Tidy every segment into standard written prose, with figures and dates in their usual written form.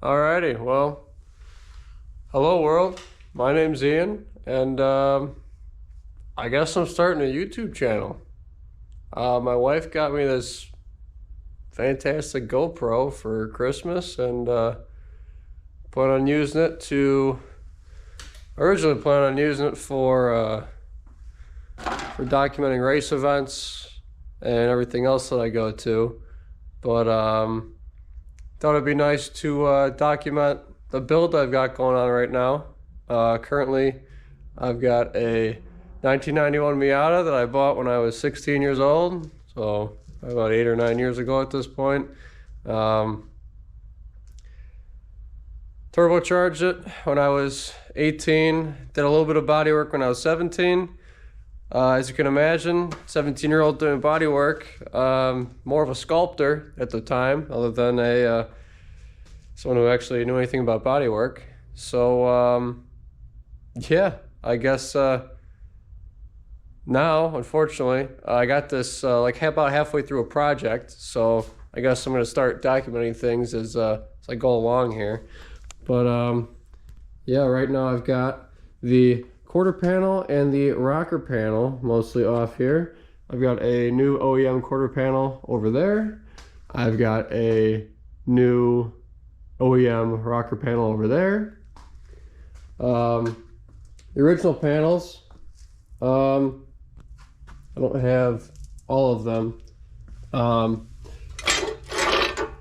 Alrighty, well, hello world. My name's Ian, and I guess I'm starting a YouTube channel. My wife got me this fantastic GoPro for Christmas, and plan on using it originally plan on using it for documenting race events and everything else that I go to, but thought it'd be nice to document the build I've got going on right now. Currently, I've got a 1991 Miata that I bought when I was 16 years old, so about 8 or 9 years ago at this point. Turbocharged it when I was 18, did a little bit of body work when I was 17. As you can imagine, 17-year-old doing body work, more of a sculptor at the time, other than someone who actually knew anything about body work. So, yeah, I guess now, unfortunately, I got this like about halfway through a project, so I guess I'm going to start documenting things as I go along here. But, yeah, right now I've got the quarter panel and the rocker panel mostly off here. I've got a new OEM quarter panel over there. I've got a new OEM rocker panel over there. The original panels, I don't have all of them. But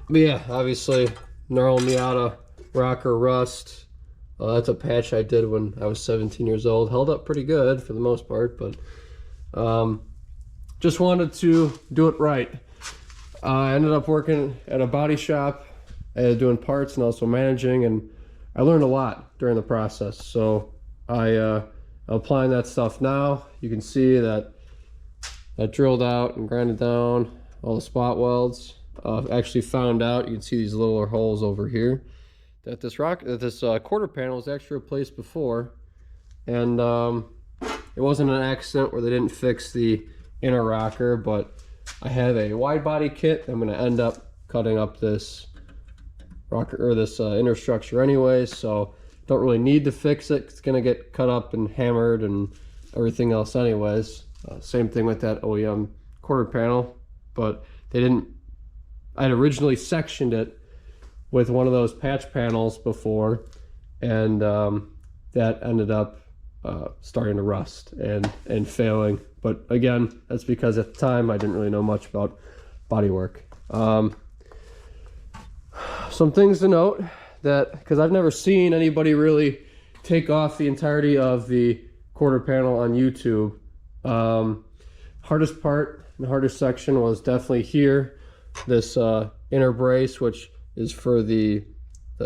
yeah, obviously gnarled Miata rocker rust. That's a patch I did when I was 17 years old. Held up pretty good for the most part, but just wanted to do it right. I ended up working at a body shop, doing parts and also managing, and I learned a lot during the process. So I'm applying that stuff now. You can see that I drilled out and grinded down all the spot welds. Actually found out, you can see these little holes over here, that this quarter panel was actually replaced before, and it wasn't an accident where they didn't fix the inner rocker, but I have a wide body kit. I'm going to end up cutting up this rocker, or this inner structure anyways, so don't really need to fix it. It's going to get cut up and hammered and everything else anyways. Same thing with that OEM quarter panel, but they didn't. I'd originally sectioned it with one of those patch panels before, and that ended up starting to rust and failing. But again, that's because at the time I didn't really know much about body work. Some things to note, that because I've never seen anybody really take off the entirety of the quarter panel on YouTube. Hardest part, the hardest section was definitely here, this inner brace, which is for the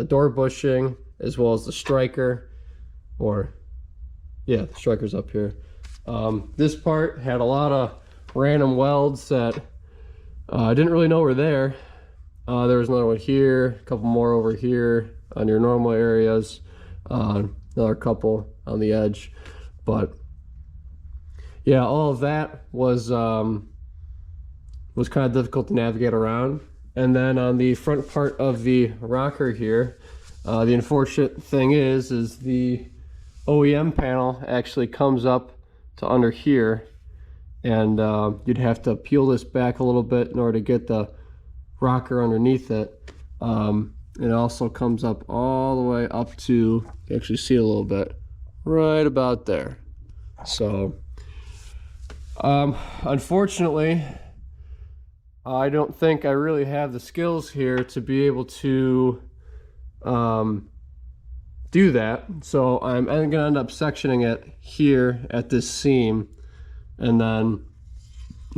door bushing, as well as the striker, or yeah, the striker's up here. This part had a lot of random welds that I didn't really know were there. There was another one here, a couple more over here on your normal areas, another couple on the edge, but yeah, all of that was kind of difficult to navigate around. And then on the front part of the rocker here, the unfortunate thing is the OEM panel actually comes up to under here, and you'd have to peel this back a little bit in order to get the rocker underneath it. It also comes up all the way up to, you can actually see it a little bit, right about there. So unfortunately, I don't think I really have the skills here to be able to do that. So I'm going to end up sectioning it here at this seam, and then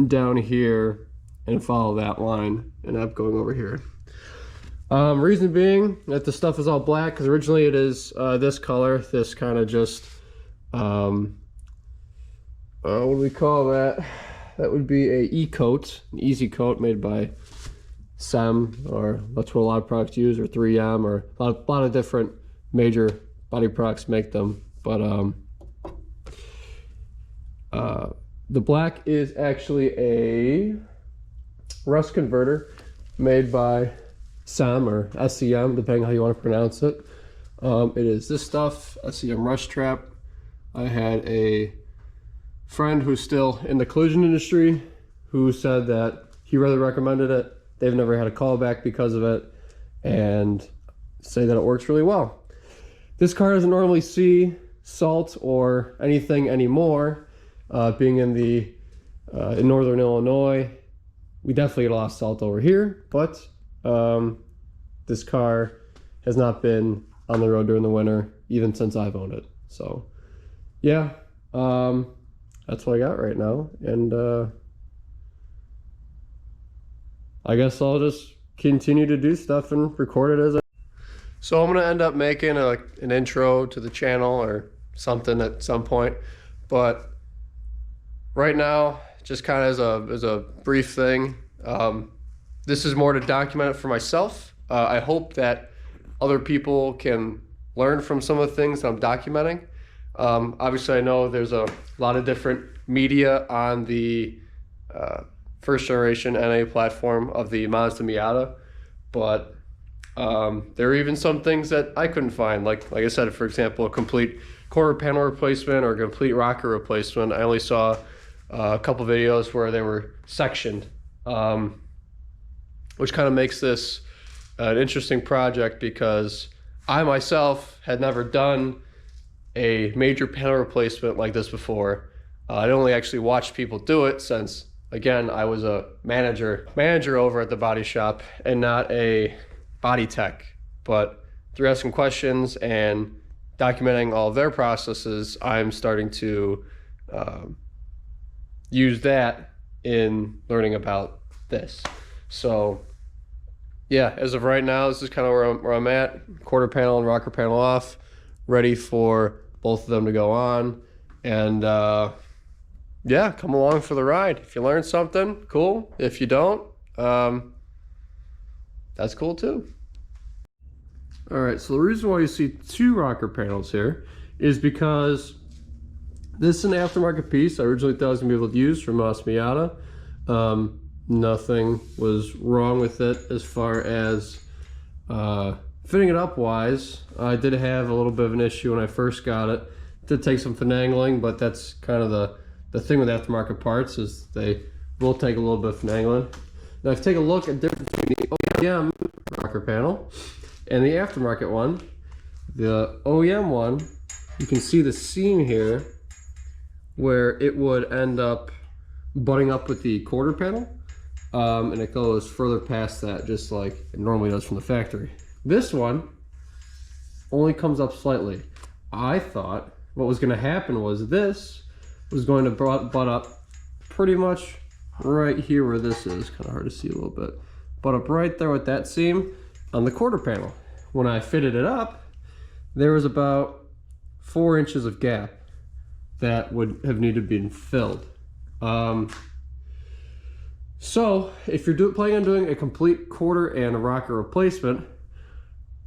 down here, and follow that line, and I'm going over here. Reason being that the stuff is all black, because originally it is this color, this kind of just, what do we call that? That would be a E-coat, an easy coat made by SEM, or that's what a lot of products use, or 3M, or a lot of different major body products make them. But the black is actually a rust converter made by SEM or SEM, depending how you want to pronounce it. It is this stuff, SEM Rush Trap. I had a friend who's still in the collision industry who said that he really recommended it. They've never had a callback because of it, and say that it works really well. This car doesn't normally see salt or anything anymore. Being in northern Illinois, we definitely get a lot of salt over here, but this car has not been on the road during the winter even since I've owned it. So yeah, that's what I got right now, and I guess I'll just continue to do stuff and record it as I... So I'm gonna end up making an intro to the channel or something at some point, but right now, just kind of as a brief thing, this is more to document it for myself. I hope that other people can learn from some of the things that I'm documenting. Obviously, I know there's a lot of different media on the first generation NA platform of the Mazda Miata, but there are even some things that I couldn't find, like I said, for example, a complete quarter panel replacement or a complete rocker replacement. I only saw a couple videos where they were sectioned, which kind of makes this an interesting project because I myself had never done a major panel replacement like this before. I'd only actually watched people do it since, again, I was a manager over at the body shop and not a body tech. But through asking questions and documenting all of their processes, I'm starting to use that in learning about this. So yeah, as of right now, this is kind of where I'm at. Quarter panel and rocker panel off, ready for both of them to go on. And yeah, come along for the ride. If you learn something, cool. If you don't, that's cool too. All right, so the reason why you see two rocker panels here is because this is an aftermarket piece. I originally thought I was gonna be able to use from Miata. Nothing was wrong with it as far as fitting it up wise. I did have a little bit of an issue when I first got it. It did take some finagling, but that's kind of the thing with aftermarket parts is they will take a little bit of finagling. Now if you take a look at the difference between the OEM rocker panel and the aftermarket one, the OEM one, you can see the seam here where it would end up butting up with the quarter panel, and it goes further past that just like it normally does from the factory. This one only comes up slightly. I thought what was going to happen was this was going to butt up pretty much right here where this is. Kind of hard to see a little bit. Butt up right there with that seam on the quarter panel. When I fitted it up, there was about 4 inches of gap that would have needed to be filled. So if you're planning on doing a complete quarter and a rocker replacement,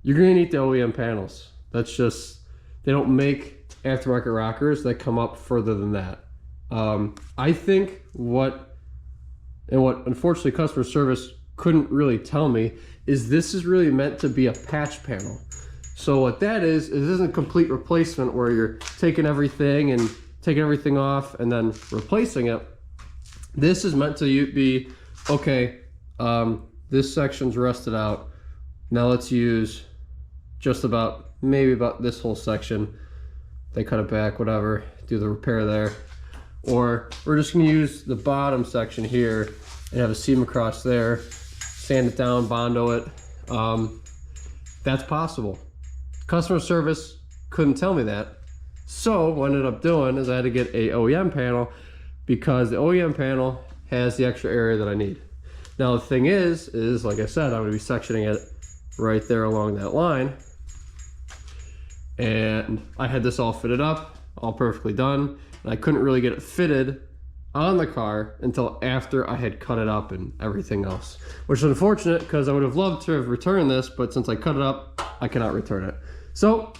you're going to need the OEM panels. That's just, they don't make aftermarket rockers that come up further than that. I think what unfortunately customer service couldn't really tell me is this is really meant to be a patch panel. So what that is this isn't a complete replacement where you're taking everything off and then replacing it. This is meant to be, okay, this section's rusted out. Now let's use just maybe about this whole section. They cut it back, whatever, do the repair there. Or we're just gonna use the bottom section here and have a seam across there, sand it down, Bondo it. That's possible. Customer service couldn't tell me that. So what I ended up doing is I had to get a OEM panel because the OEM panel has the extra area that I need. Now the thing is like I said, I'm gonna be sectioning it right there along that line. And I had this all fitted up, all perfectly done. And I couldn't really get it fitted on the car until after I had cut it up and everything else. Which is unfortunate because I would have loved to have returned this, but since I cut it up, I cannot return it. So,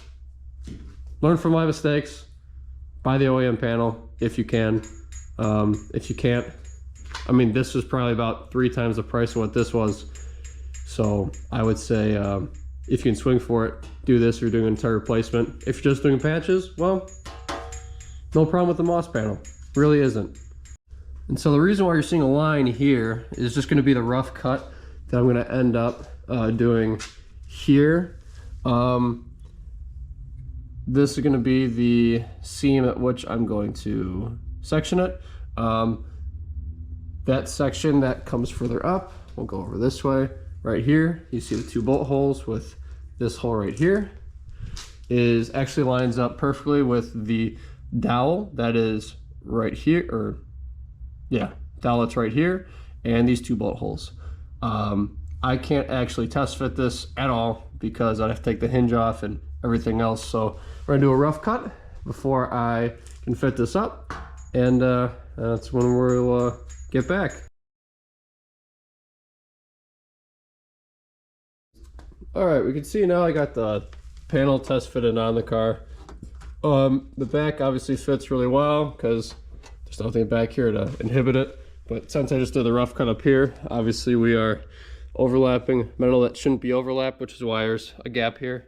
learn from my mistakes, buy the OEM panel if you can. If you can't, I mean, this was probably about 3 times the price of what this was. So I would say if you can swing for it, do this if you're doing an entire replacement. If you're just doing patches, well, no problem with the moss panel. Really isn't. And so the reason why you're seeing a line here is just going to be the rough cut that I'm going to end up doing here. This is going to be the seam at which I'm going to section it. That section that comes further up, we'll go over this way. Right here, you see the 2 bolt holes with this hole right here, is actually lines up perfectly with the dowel that is right here, or yeah, dowel that's right here, and these 2 bolt holes. I can't actually test fit this at all because I'd have to take the hinge off and everything else. So we're gonna do a rough cut before I can fit this up, and that's when we'll get back. All right, we can see now I got the panel test fitted on the car. The back obviously fits really well because there's nothing back here to inhibit it. But since I just did the rough cut up here, obviously we are overlapping metal that shouldn't be overlapped, which is why there's a gap here.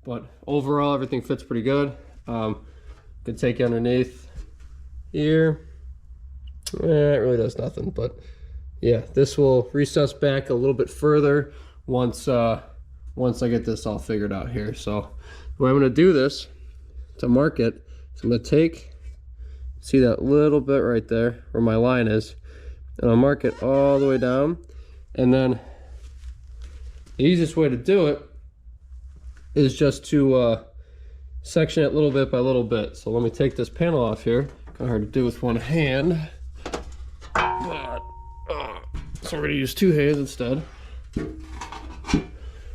But overall, everything fits pretty good. Can take you underneath here. It really does nothing, but yeah, this will recess back a little bit further once I get this all figured out here. So the way I'm going to do this to mark it is I'm going to take, see that little bit right there where my line is, and I'll mark it all the way down. And then the easiest way to do it is just to section it little bit by little bit. So let me take this panel off here. Kind of hard to do with one hand, but so we're going to use 2 hands instead.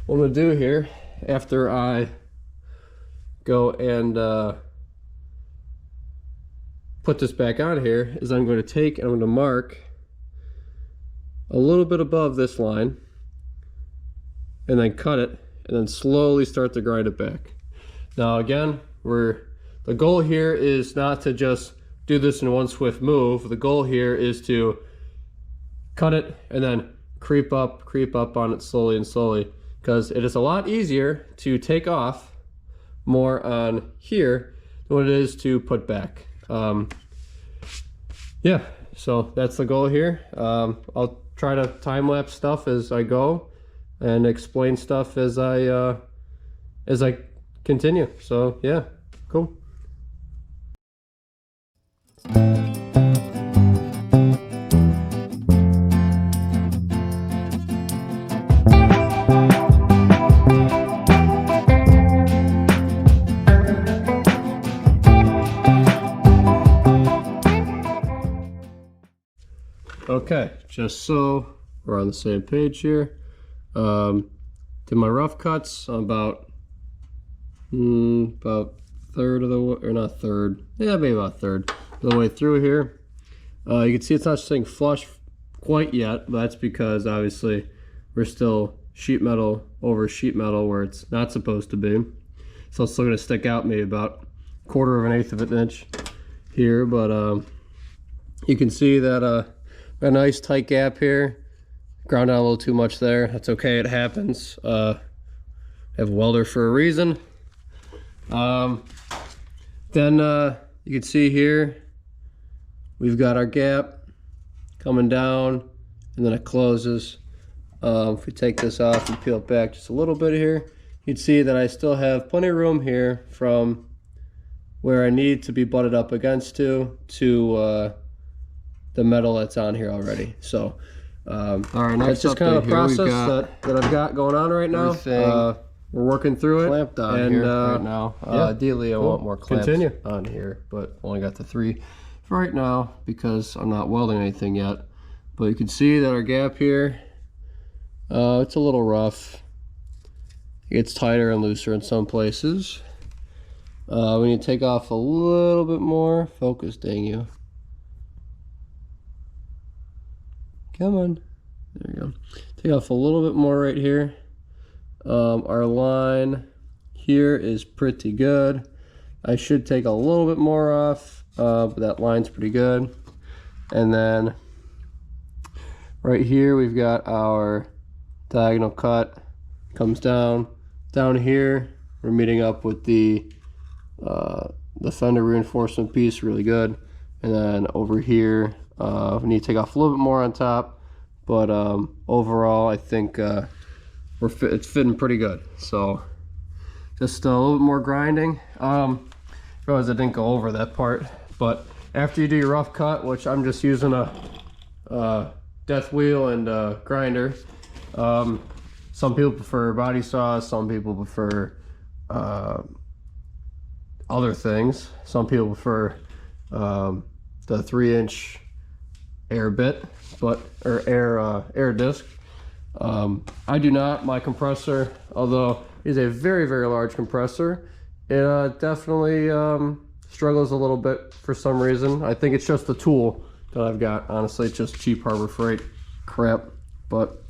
What I'm going to do here, after I go and put this back on here, is I'm going to take and I'm going to mark a little bit above this line and then cut it and then slowly start to grind it back. Now again, the goal here is not to just do this in one swift move. The goal here is to cut it and then creep up on it slowly and slowly, because it is a lot easier to take off more on here than what it is to put back. Yeah, so that's the goal here. I'll try to time-lapse stuff as I go and explain stuff as I continue. So yeah, cool. Okay, just so we're on the same page here, did my rough cuts on about third of the way, or not third, yeah, maybe about third of the way through here. You can see it's not staying flush quite yet, but that's because obviously we're still sheet metal over sheet metal where it's not supposed to be. So it's still going to stick out maybe about 1/4 of an inch here, but you can see that a nice tight gap here. Ground down a little too much there. That's okay, it happens. I have a welder for a reason. Then you can see here we've got our gap coming down and then it closes. If we take this off and peel it back just a little bit here, you'd see that I still have plenty of room here from where I need to be butted up against to the metal that's on here already. So all right, that's just kind of a process that I've got going on right now. We're working through it. Clamped on and, here right now. Yeah, ideally, I want more clamps on here, but only got the 3 for right now because I'm not welding anything yet. But you can see that our gap here, it's a little rough. It gets tighter and looser in some places. We need to take off a little bit more. Focus, dang you. Come on. There you go. Take off a little bit more right here. Our line here is pretty good. I should take a little bit more off, but that line's pretty good. And then right here we've got our diagonal cut, comes down. Down here, we're meeting up with the fender reinforcement piece, really good. And then over here, we need to take off a little bit more on top, but overall, I think it's fitting pretty good. So just a little bit more grinding. Realize I didn't go over that part, but after you do your rough cut, which I'm just using a death wheel and a grinder. Some people prefer body saws, some people prefer other things. Some people prefer the 3-inch air bit, or air disc. I do not. My compressor, although it is a very, very large compressor, it definitely struggles a little bit for some reason. I think it's just the tool that I've got. Honestly, it's just cheap Harbor Freight crap, but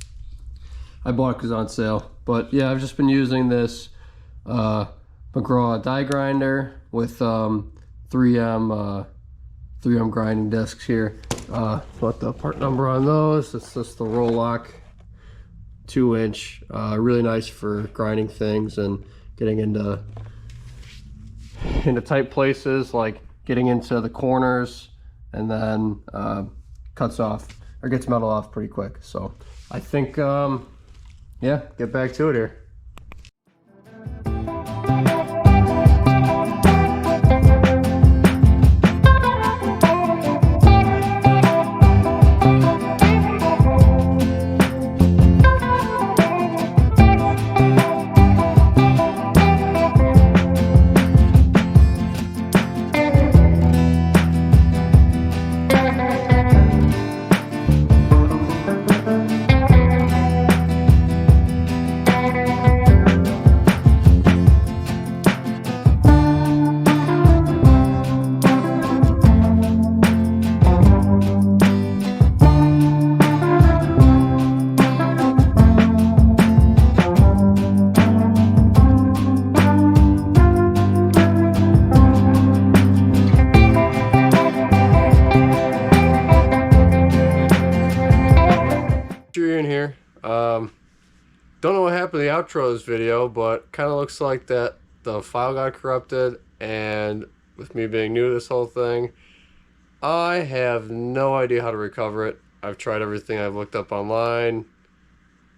I bought it because it's on sale. But yeah, I've just been using this McGraw die grinder with 3M grinding discs here. What the part number on those? It's just the Roll-Lock 2-inch. Really nice for grinding things and getting into tight places, like getting into the corners, and then cuts off or gets metal off pretty quick. So I think yeah, get back to it here. In here, don't know what happened to the outro of this video, but kind of looks like that the file got corrupted, and with me being new to this whole thing, I have no idea how to recover it. I've tried everything I've looked up online,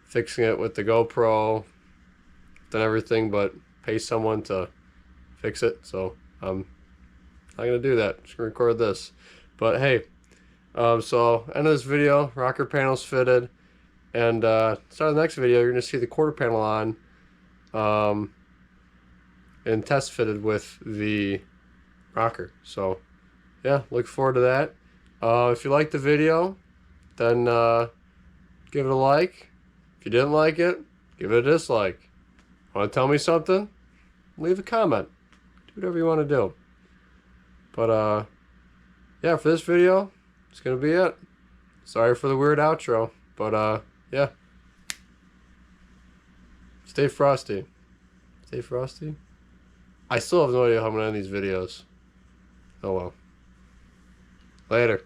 fixing it with the GoPro, done everything but pay someone to fix it, so I'm not gonna do that. Just gonna record this. But hey, so end of this video, rocker panel's fitted. And start of the next video, you're going to see the quarter panel on and test fitted with the rocker. So yeah, look forward to that. If you liked the video, then give it a like. If you didn't like it, give it a dislike. Want to tell me something? Leave a comment. Do whatever you want to do. But yeah, for this video, it's going to be it. Sorry for the weird outro, but yeah. Stay frosty. Stay frosty? I still have no idea how I'm going to end these videos. Oh well. Later.